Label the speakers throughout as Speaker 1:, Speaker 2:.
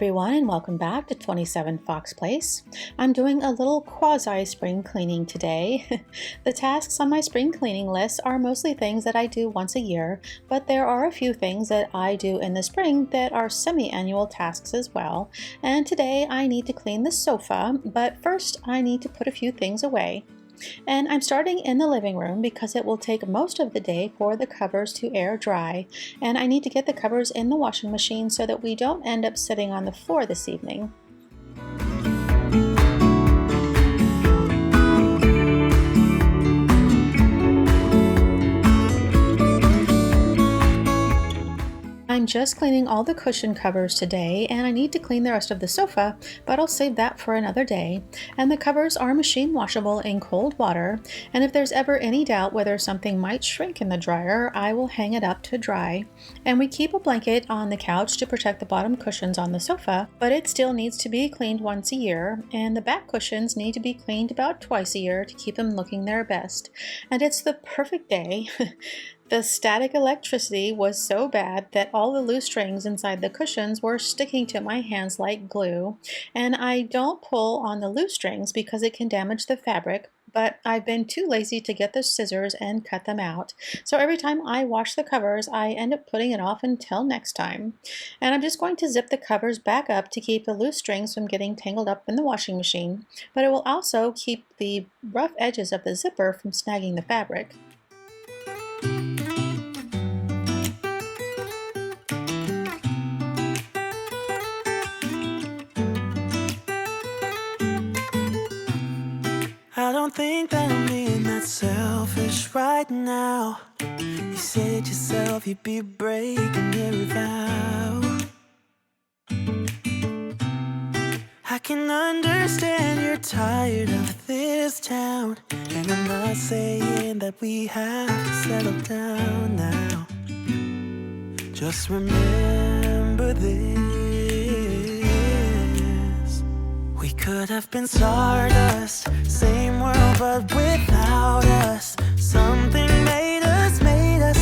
Speaker 1: everyone, and welcome back to 27 Fox Place. I'm doing a little quasi-spring cleaning today. The tasks on my spring cleaning list are mostly things that I do once a year, but there are a few things that I do in the spring that are semi-annual tasks as well. And today I need to clean the sofa, but first I need to put a few things away. And I'm starting in the living room because it will take most of the day for the covers to air dry, and I need to get the covers in the washing machine so that we don't end up sitting on the floor this evening. I'm just cleaning all the cushion covers today, and I need to clean the rest of the sofa, but I'll save that for another day. And the covers are machine washable in cold water, and if there's ever any doubt whether something might shrink in the dryer, I will hang it up to dry. And we keep a blanket on the couch to protect the bottom cushions on the sofa, but it still needs to be cleaned once a year, and the back cushions need to be cleaned about twice a year to keep them looking their best. And it's the perfect day. The static electricity was so bad that all the loose strings inside the cushions were sticking to my hands like glue. And I don't pull on the loose strings because it can damage the fabric, but I've been too lazy to get the scissors and cut them out. So every time I wash the covers, I end up putting it off until next time. And I'm just going to zip the covers back up to keep the loose strings from getting tangled up in the washing machine, but it will also keep the rough edges of the zipper from snagging the fabric.
Speaker 2: I don't think that I'm being that selfish right now. You said yourself you'd be breaking every vow. I can understand you're tired of this town, and I'm not saying that we have to settle down now. Just remember this: we could have been stardust, same world but without us. Something made us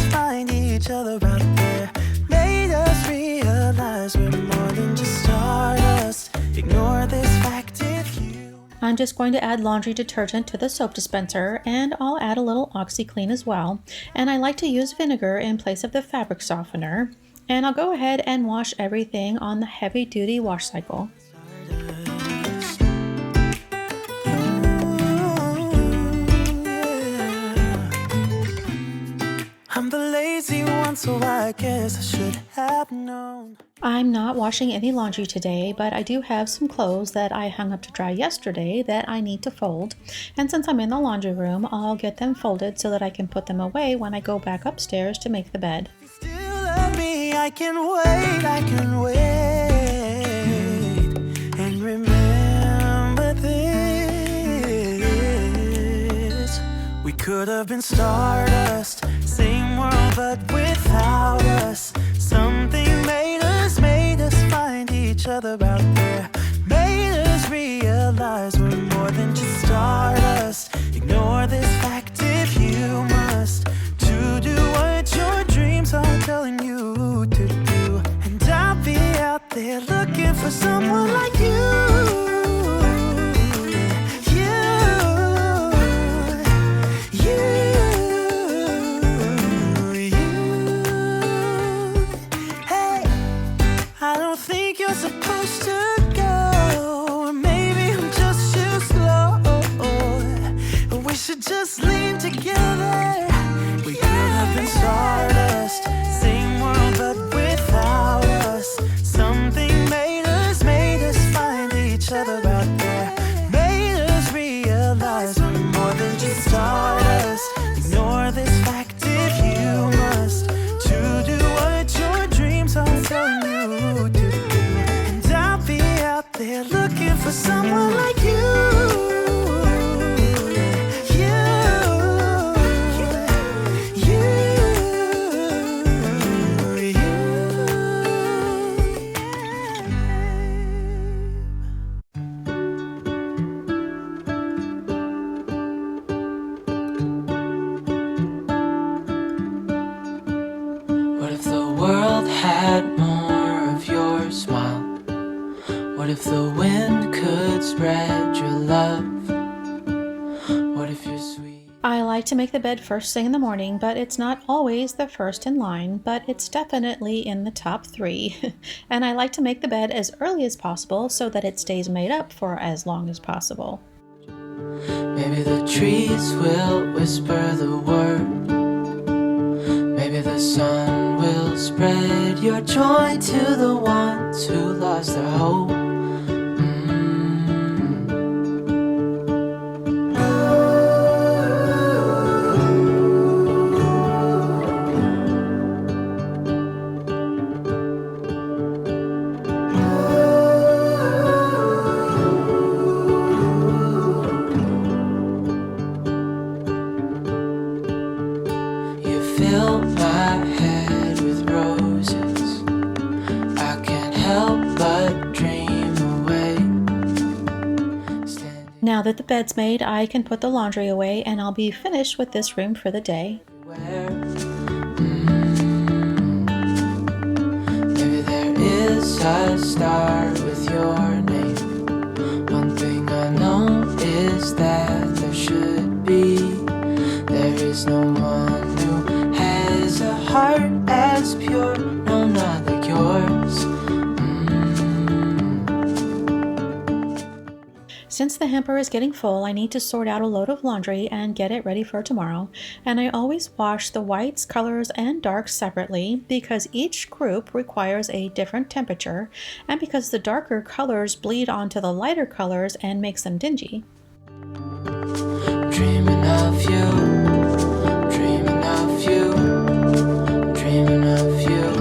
Speaker 2: find each other out there. Made us realize we're more than just stardust. Ignore this fact if you...
Speaker 1: I'm just going to add laundry detergent to the soap dispenser, and I'll add a little OxiClean as well. And I like to use vinegar in place of the fabric softener. And I'll go ahead and wash everything on the heavy-duty wash cycle.
Speaker 2: I'm the lazy one, so I guess I should have known.
Speaker 1: I'm not washing any laundry today, but I do have some clothes that I hung up to dry yesterday that I need to fold. And since I'm in the laundry room, I'll get them folded so that I can put them away when I go back upstairs to make the bed.
Speaker 2: If you still love me, I can wait, and remember this: we could have been stardust, same world but without us. Something made us find each other out there. Made us realize we're more than just stardust. Ignore this fact if you must, to do what your dreams are telling you to do. And I'll be out there looking for someone like you. if the wind could spread your love? What if you're sweet?
Speaker 1: I like to make the bed first thing in the morning, but it's not always the first in line, but it's definitely in the top 3. And I like to make the bed as early as possible so that it stays made up for as long as possible.
Speaker 2: Maybe the trees will whisper the word. Maybe the sun will spread your joy to the ones who lost their hope. Fill my head with roses. I can't help but dream away.
Speaker 1: Now that the bed's made, I can put the laundry away and I'll be finished with this room for the day.
Speaker 2: Maybe there is a star with your name. One thing I know is that there should be. There is no one who has a heart as pure, no, not like yours.
Speaker 1: Since the hamper is getting full, I need to sort out a load of laundry and get it ready for tomorrow. And I always wash the whites, colors, and darks separately because each group requires a different temperature and because the darker colors bleed onto the lighter colors and makes them dingy.
Speaker 2: Dreaming of you, dreaming of you, dreaming of you,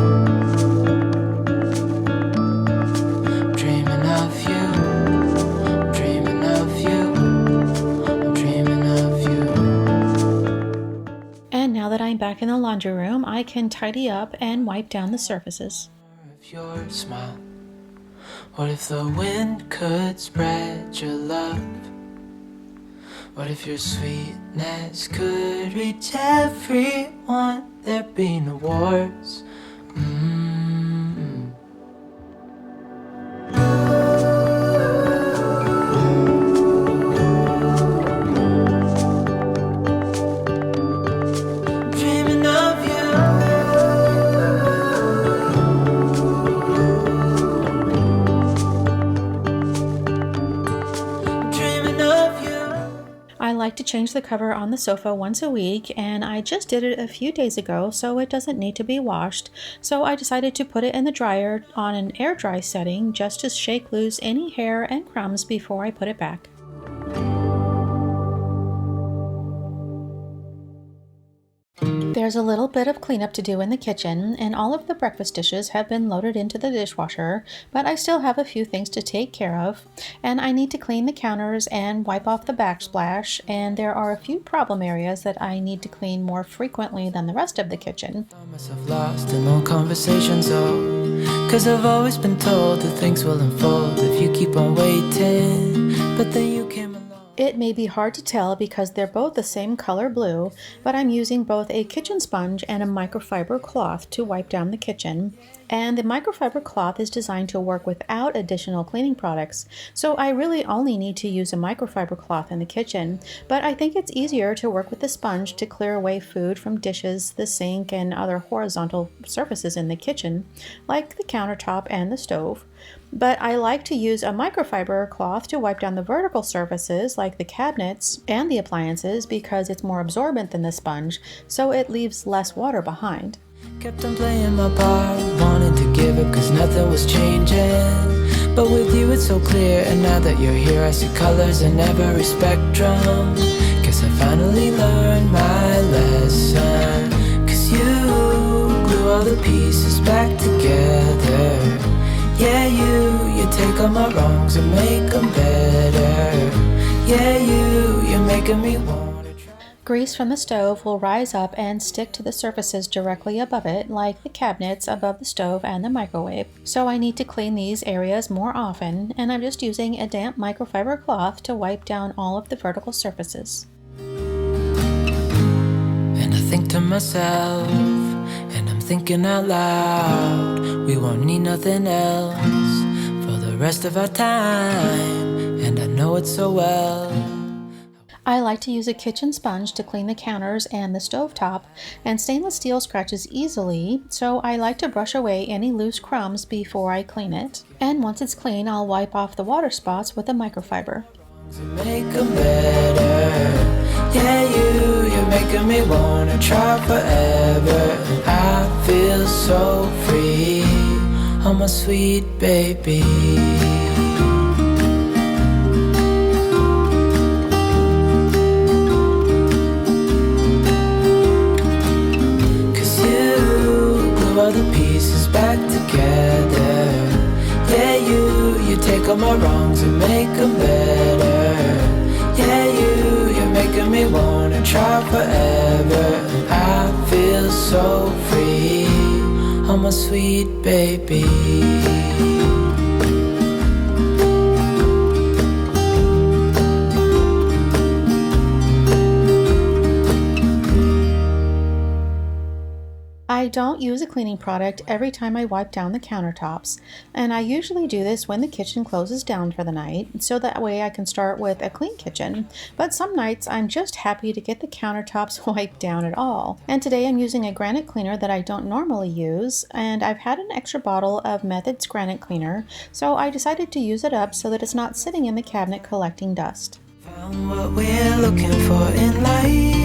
Speaker 2: dreaming of you, dreaming of you, I'm dreaming of you.
Speaker 1: And now that I'm back in the laundry room, I can tidy up and wipe down the surfaces.
Speaker 2: Of your smile, what if the wind could spread your love? What if your sweetness could reach everyone? There'd be no wars. Dreaming of you. Dreaming of you.
Speaker 1: I like to change the cover on the sofa once a week, and I just did it a few days ago, so it doesn't need to be washed. So I decided to put it in the dryer on an air dry setting just to shake loose any hair and crumbs before I put it back. There's a little bit of cleanup to do in the kitchen, and all of the breakfast dishes have been loaded into the dishwasher, but I still have a few things to take care of, and I need to clean the counters and wipe off the backsplash, and there are a few problem areas that I need to clean more frequently than the rest of the kitchen.
Speaker 2: Found myself lost in long conversations, cause I've always been told that things will unfold if you keep on waiting, but then you came along.
Speaker 1: It may be hard to tell because they're both the same color blue, but I'm using both a kitchen sponge and a microfiber cloth to wipe down the kitchen. And the microfiber cloth is designed to work without additional cleaning products, so I really only need to use a microfiber cloth in the kitchen, but I think it's easier to work with the sponge to clear away food from dishes, the sink, and other horizontal surfaces in the kitchen, like the countertop and the stove. But I like to use a microfiber cloth to wipe down the vertical surfaces like the cabinets and the appliances because it's more absorbent than the sponge, so it leaves less water behind.
Speaker 2: Kept on playing my part, wanting to give up cause nothing was changing. But with you it's so clear, and now that you're here I see colors in every spectrum. Guess I finally learned my lesson, cause you glue all the pieces back together. Yeah, you take all my wrongs and make them better. Yeah, you're making me want to try.
Speaker 1: Grease from the stove will rise up and stick to the surfaces directly above it, like the cabinets above the stove and the microwave. So I need to clean these areas more often, and I'm just using a damp microfiber cloth to wipe down all of the vertical surfaces.
Speaker 2: And I think to myself, and I'm thinking out loud, we won't need nothing else for the rest of our time, and I know it so well.
Speaker 1: I like to use a kitchen sponge to clean the counters and the stovetop, and stainless steel scratches easily, so I like to brush away any loose crumbs before I clean it. And once it's clean, I'll wipe off the water spots with a microfiber.
Speaker 2: Make 'em better. Yeah, you're making me wanna try forever. I feel so free, oh my sweet baby. All the pieces back together. Yeah, you take all my wrongs and make them better. Yeah, you're making me wanna try forever. I feel so free, oh my sweet baby.
Speaker 1: I don't use a cleaning product every time I wipe down the countertops, and I usually do this when the kitchen closes down for the night, so that way I can start with a clean kitchen, but some nights I'm just happy to get the countertops wiped down at all. And today I'm using a granite cleaner that I don't normally use, and I've had an extra bottle of Method's granite cleaner, so I decided to use it up so that it's not sitting in the cabinet collecting dust.
Speaker 2: Found what we're looking for in life.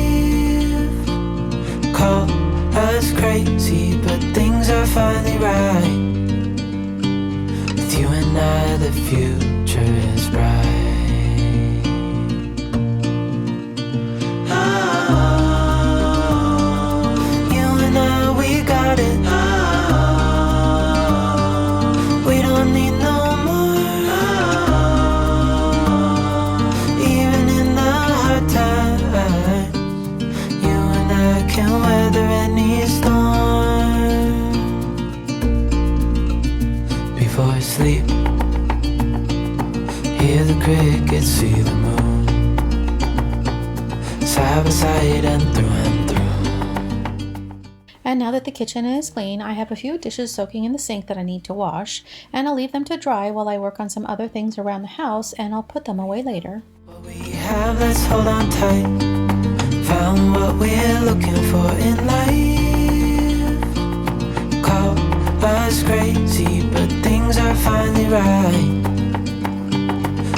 Speaker 2: Call us crazy, but things are finally right. With you and I, the future is bright. Oh, you and I, we got it. Oh, we don't need no more. Oh, even in the hard times, you and I can weather any storm. Before I sleep, hear the crickets, see the moon, side by side and through and through.
Speaker 1: And now that the kitchen is clean, I have a few dishes soaking in the sink that I need to wash, and I'll leave them to dry while I work on some other things around the house, and I'll put them away later.
Speaker 2: What we have, let's hold on tight. Found what we're looking for in life. Call us crazy, but things are finally right.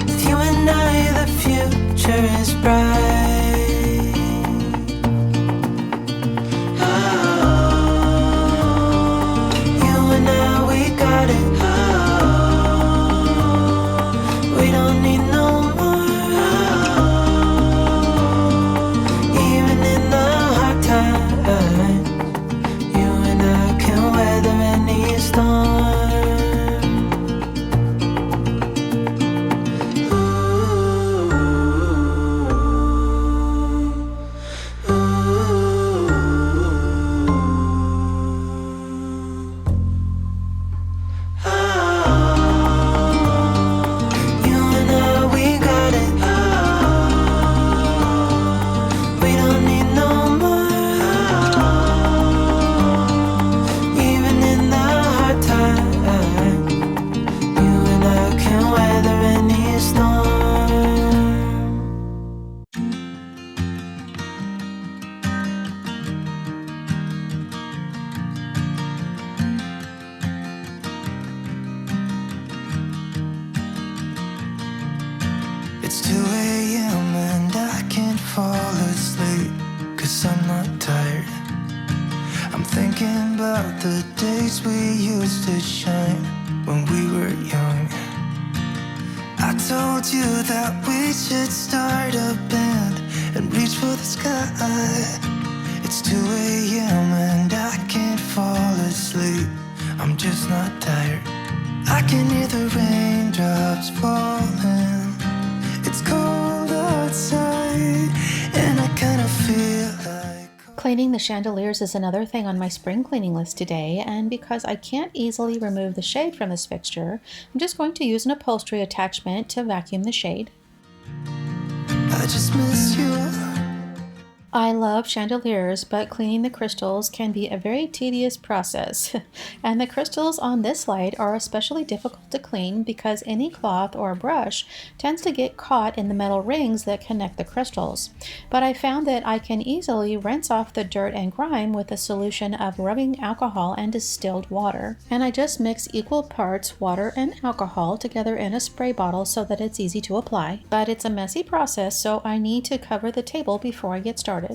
Speaker 2: With you and I, the future is bright. Oh, you and I, we got it. Oh, we don't need no more. Even in the hard times, you and I can weather any storm. You and I, we got it. We don't need no more. Even in the hard times, you and I can weather any storm. It's 2 a.m. and I can't fall asleep, 'cause I'm not tired. I'm thinking about the days we used to shine when we were young. I told you that we should start a band and reach for the sky. It's 2 a.m. and I can't fall asleep, I'm just not tired. I can hear the raindrops falling. It's cold outside, and I kinda feel like
Speaker 1: Cleaning the chandeliers is another thing on my spring cleaning list today, and because I can't easily remove the shade from this fixture, I'm just going to use an upholstery attachment to vacuum the shade.
Speaker 2: I just miss you.
Speaker 1: I love chandeliers, but cleaning the crystals can be a very tedious process. And the crystals on this light are especially difficult to clean because any cloth or brush tends to get caught in the metal rings that connect the crystals. But I found that I can easily rinse off the dirt and grime with a solution of rubbing alcohol and distilled water. And I just mix equal parts water and alcohol together in a spray bottle so that it's easy to apply. But it's a messy process, so I need to cover the table before I get started.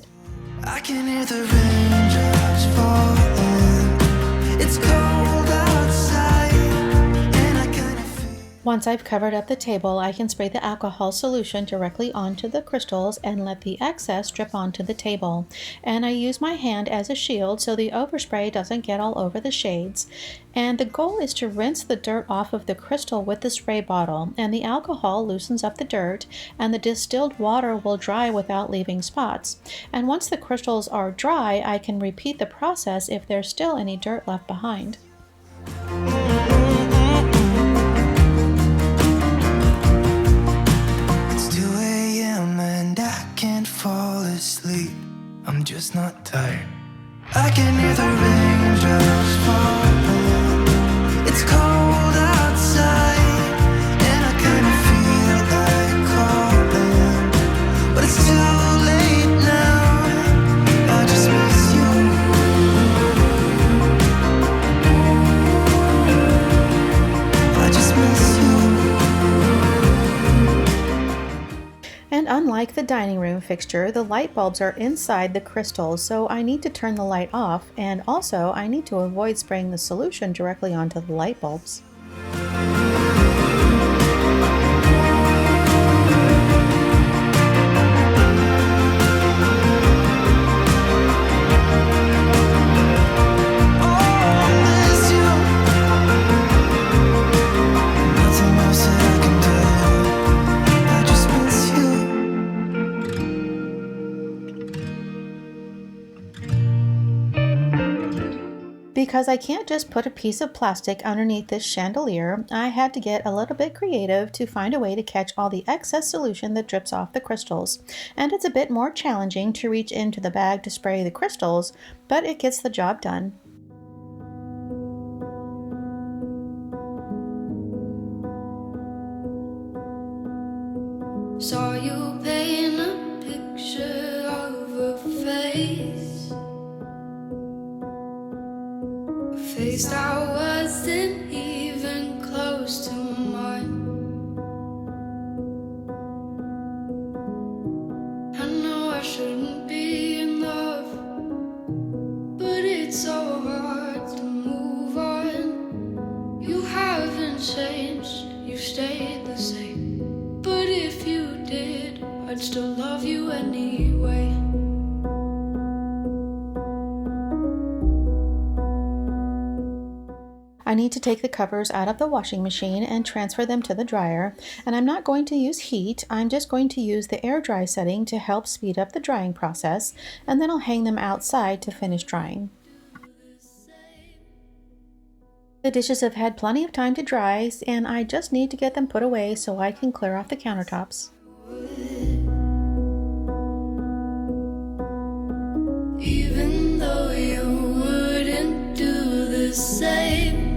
Speaker 2: I can hear the raindrops falling. It's cold outside, and I kind of feel.
Speaker 1: Once I've covered up the table, I can spray the alcohol solution directly onto the crystals and let the excess drip onto the table. And I use my hand as a shield so the overspray doesn't get all over the shades. And the goal is to rinse the dirt off of the crystal with the spray bottle, and the alcohol loosens up the dirt, and the distilled water will dry without leaving spots. And once the crystals are dry, I can repeat the process if there's still any dirt left behind.
Speaker 2: It's 2 a.m. and I can't fall asleep. I'm just not tired. I can hear the raindrops falling. It's cold outside, and I kind of feel like calling, but it's too late now. I just miss you. I just miss you.
Speaker 1: And unlike the dining room fixture, the light bulbs are inside the crystals, so I need to turn the light off, and also I need to avoid spraying the solution directly onto the light bulbs. Because I can't just put a piece of plastic underneath this chandelier, I had to get a little bit creative to find a way to catch all the excess solution that drips off the crystals. And it's a bit more challenging to reach into the bag to spray the crystals, but it gets the job done.
Speaker 3: Saw you paint a picture of a face, a face that wasn't even close to mine. I know I shouldn't be in love, but it's so hard to move on. You haven't changed, you stayed the same. But if you did, I'd still love you anyway.
Speaker 1: I need to take the covers out of the washing machine and transfer them to the dryer, and I'm not going to use heat. I'm just going to use the air dry setting to help speed up the drying process, and then I'll hang them outside to finish drying. The dishes have had plenty of time to dry, and I just need to get them put away so I can clear off the countertops.
Speaker 3: Even though you wouldn't do the same.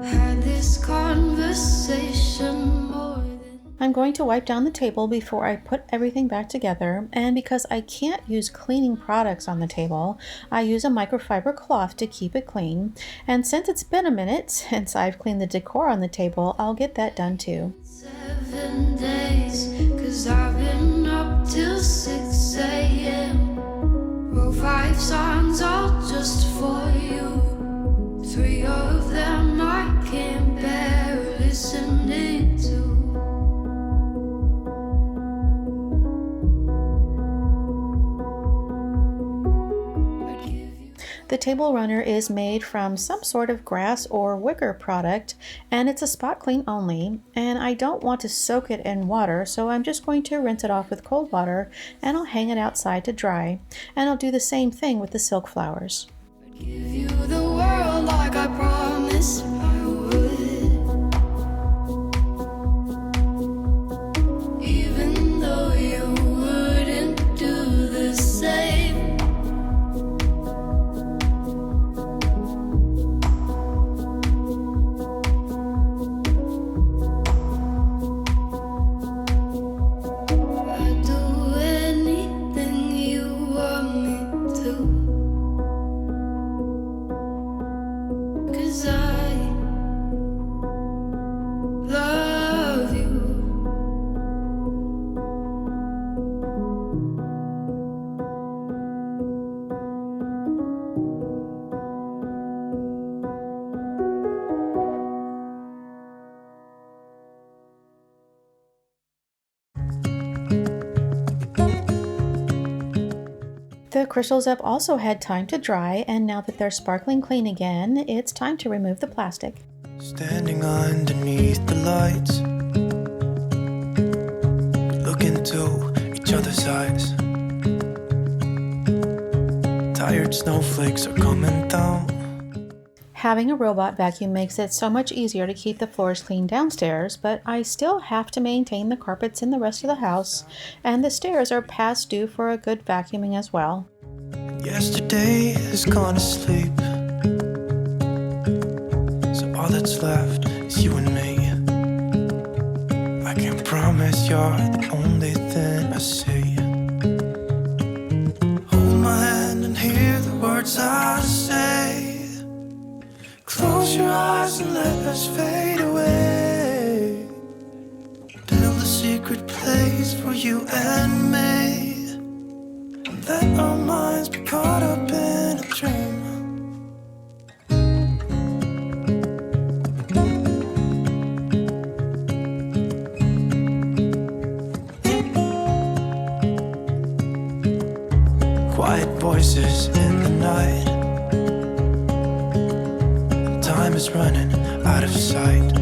Speaker 3: Had this conversation more than
Speaker 1: I'm going to wipe down the table before I put everything back together, and because I can't use cleaning products on the table, I use a microfiber cloth to keep it clean. And since it's been a minute since I've cleaned the decor on the table, I'll get that done too.
Speaker 3: 7 days, 'cause I've been up till 6 a.m. Wrote 5 songs all just for you. 3 of them I can't bear listening to.
Speaker 1: The table runner is made from some sort of grass or wicker product, and it's a spot clean only, and I don't want to soak it in water, so I'm just going to rinse it off with cold water, and I'll hang it outside to dry. And I'll do the same thing with the silk flowers.
Speaker 3: Give you the world like I promised I would.
Speaker 1: The crystals have also had time to dry, and now that they're sparkling clean again, it's time to remove the plastic.
Speaker 2: Standing underneath the lights, we look into each other's eyes. Tired snowflakes are coming down.
Speaker 1: Having a robot vacuum makes it so much easier to keep the floors clean downstairs, but I still have to maintain the carpets in the rest of the house, and the stairs are past due for a good vacuuming as well.
Speaker 2: Yesterday has gone to sleep, so all that's left is you and me. I can promise you're the only thing I see. Hold my hand and hear the words I say. Close your eyes and let us fade away. Build a secret place for you and me. And let our minds be caught up in a dream. Quiet voices in the night. Time is running out of sight.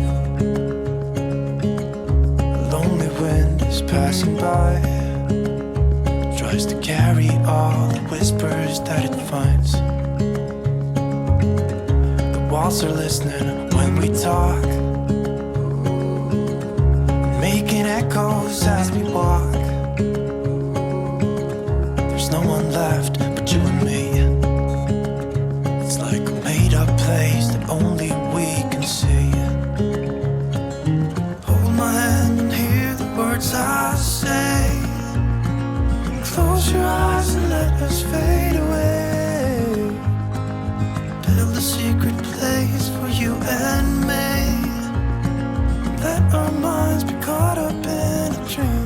Speaker 2: A lonely wind is passing by. Tries to carry all the whispers that it finds. The walls are listening when we talk, making echoes as we walk. There's no one left but you and me. It's like a made-up place that only we can see. Hold my hand and hear the words I say. Close your eyes and let us fade away. Build a secret place for you and me. Let our minds be caught up in a dream.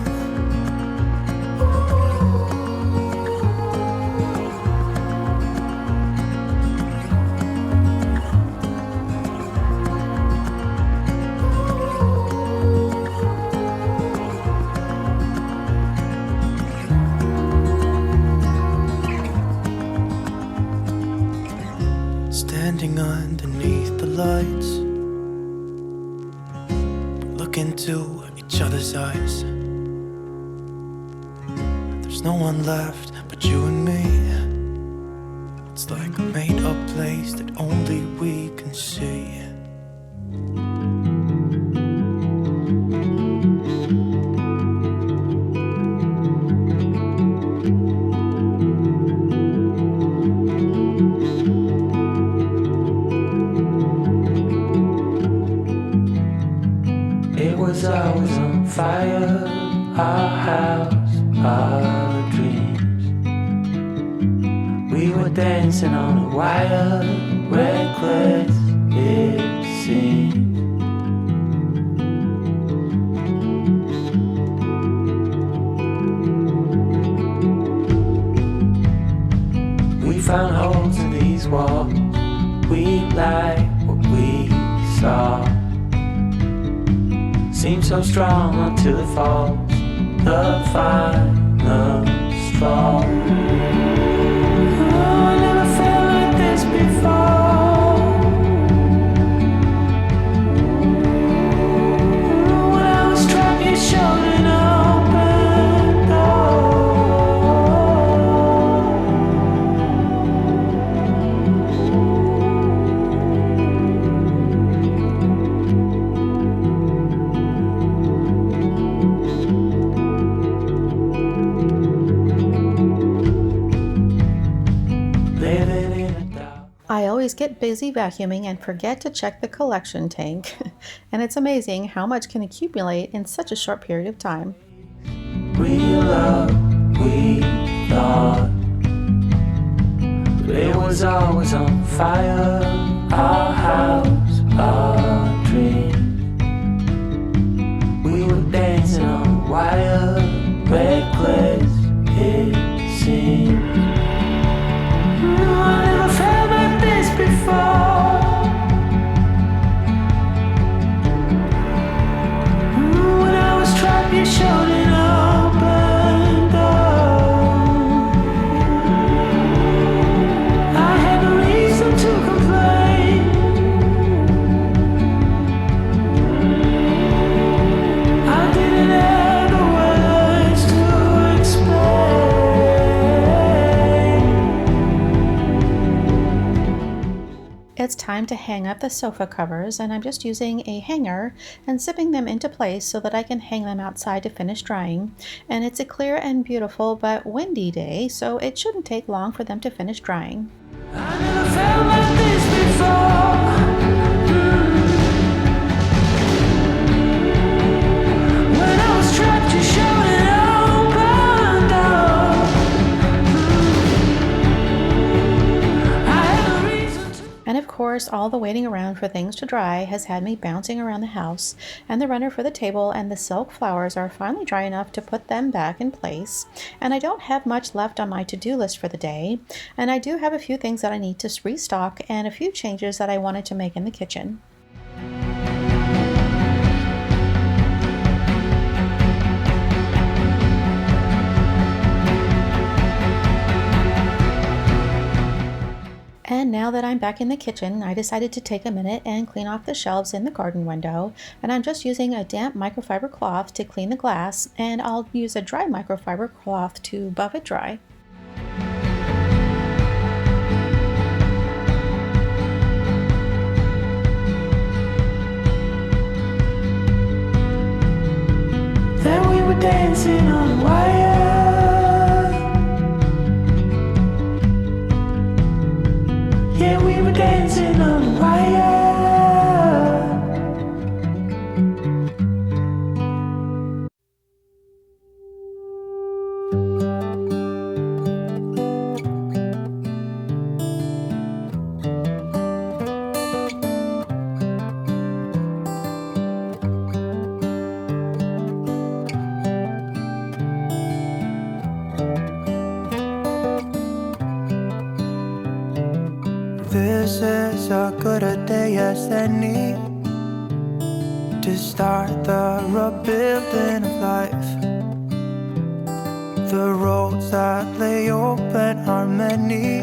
Speaker 2: Standing underneath the lights, look into each other's eyes. There's no one left but you and me. It's like a made-up place that only we can see.
Speaker 4: I was on fire, our house, our dreams. We were dancing on a wire, reckless it seemed. We found holes in these walls, we like what we saw. Seems so strong until it falls, the final straw. Oh, I never felt like this before. When I was trapped, you showed an open door.
Speaker 1: I always get busy vacuuming and forget to check the collection tank, and it's amazing how much can accumulate in such a short period of time.
Speaker 4: Real love, we thought, but it was always on fire. Our house, our dream. We were dancing on a wire, reckless it seemed. I never felt like this before. When I was trapped, you showed
Speaker 1: time to hang up the sofa covers, and I'm just using a hanger and zipping them into place so that I can hang them outside to finish drying. And it's a clear and beautiful but windy day, so it shouldn't take long for them to finish drying.
Speaker 2: I never felt like this before. When I was trapped, you showed it open door. I had a reason to.
Speaker 1: And of course, all the waiting around for things to dry has had me bouncing around the house, and the runner for the table and the silk flowers are finally dry enough to put them back in place. And I don't have much left on my to-do list for the day, and I do have a few things that I need to restock and a few changes that I wanted to make in the kitchen. And now that I'm back in the kitchen, I decided to take a minute and clean off the shelves in the garden window. And I'm just using a damp microfiber cloth to clean the glass, and I'll use a dry microfiber cloth to buff it dry.
Speaker 2: Then we were dancing on wire. Yeah, we were dancing on wire. This is as good a day as any to start the rebuilding of life. The roads that lay open are many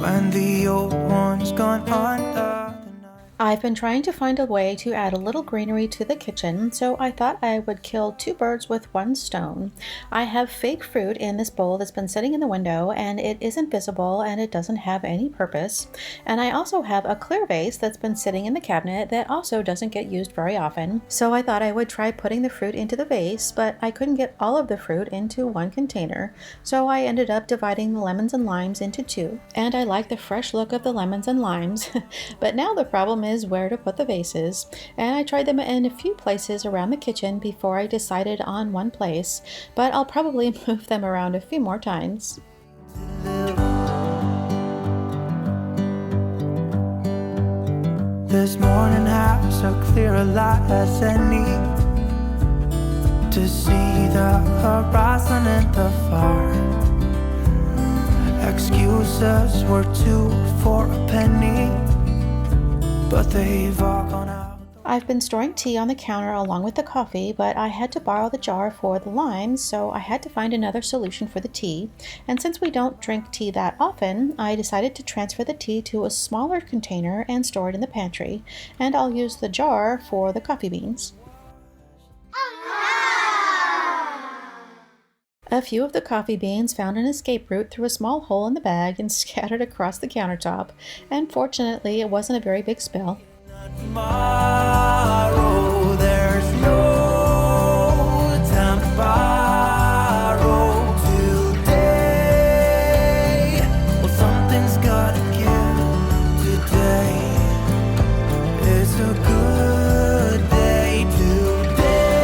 Speaker 2: when the old one's gone under.
Speaker 1: I've been trying to find a way to add a little greenery to the kitchen, so I thought I would kill two birds with one stone. I have fake fruit in this bowl that's been sitting in the window, and it isn't visible and it doesn't have any purpose. And I also have a clear vase that's been sitting in the cabinet that also doesn't get used very often. So I thought I would try putting the fruit into the vase, but I couldn't get all of the fruit into one container, so I ended up dividing the lemons and limes into two. And I like the fresh look of the lemons and limes, but now the problem is where to put the vases, and I tried them in a few places around the kitchen before I decided on one place, but I'll probably move them around a few more times.
Speaker 2: This morning has so clear a light as any to see the horizon in the far. Excuses were two for a penny, but they've all gone out.
Speaker 1: I've been storing tea on the counter along with the coffee, but I had to borrow the jar for the limes, so I had to find another solution for the tea. And since we don't drink tea that often, I decided to transfer the tea to a smaller container and store it in the pantry, and I'll use the jar for the coffee beans. A few of the coffee beans found an escape route through a small hole in the bag and scattered across the countertop, and fortunately it wasn't a very big spill.
Speaker 2: Tomorrow, there's no time to borrow today. Well, something's gotta give today. It's a good day today,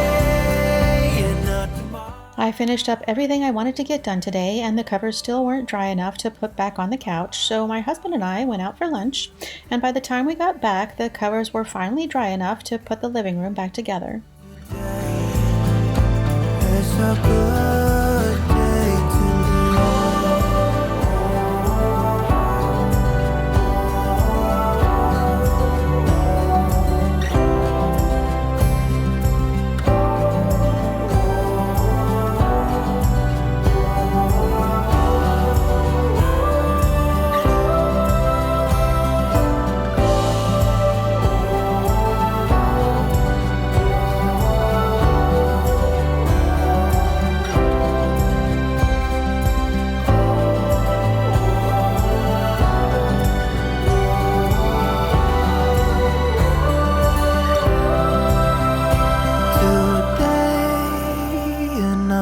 Speaker 2: and not tomorrow.
Speaker 1: I finished up everything I wanted to get done today, and the covers still weren't dry enough to put back on the couch, so my husband and I went out for lunch, and by the time we got back, the covers were finally dry enough to put the living room back together.
Speaker 2: It's a good day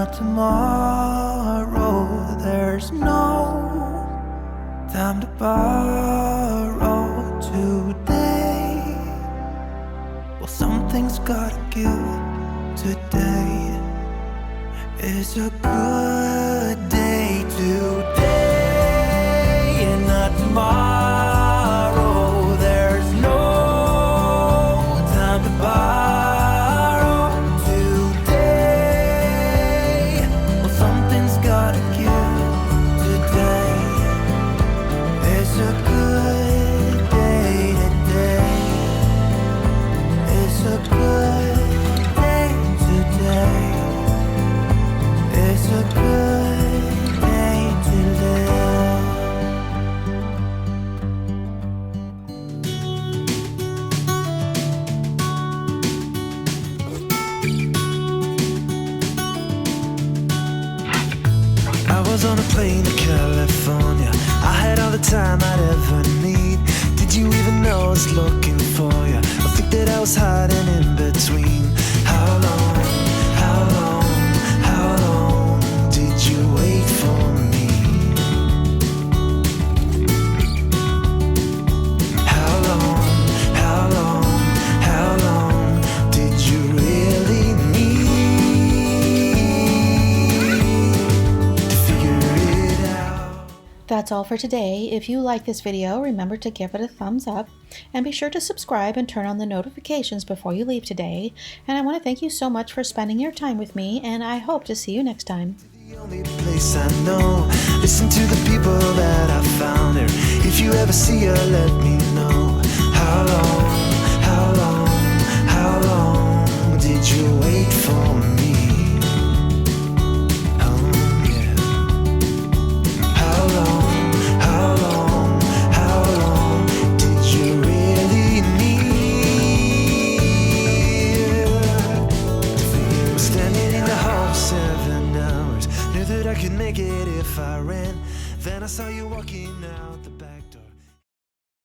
Speaker 2: not tomorrow. There's no time to borrow today. Well, something's gotta give today. It's a good day today and not tomorrow. There's no time to borrow today. Well, something's gotta give today. It's a good day today. It's a good day today. It's a good day to live. I was on a plane to California. I had all the time I'd ever need. Did you even know I was looking for you? I think that I was hiding in between. How long, how long, how long did you wait for me? How long, how long, how long did you really need to figure it out?
Speaker 1: That's all for today. If you like this video, remember to give it a thumbs up and be sure to subscribe and turn on the notifications before you leave today. And I want to thank you so much for spending your time with me, and I hope to see you next time.
Speaker 2: The only place I know. Listen to the people that I found there. If you ever see her, let me know. How long, how long, how long did you wait for me? Oh yeah. How long, how long, how long did you really need to feel? Standing in the hall 7 hours. Knew that I could make it if I ran. Then I saw you walking out the back.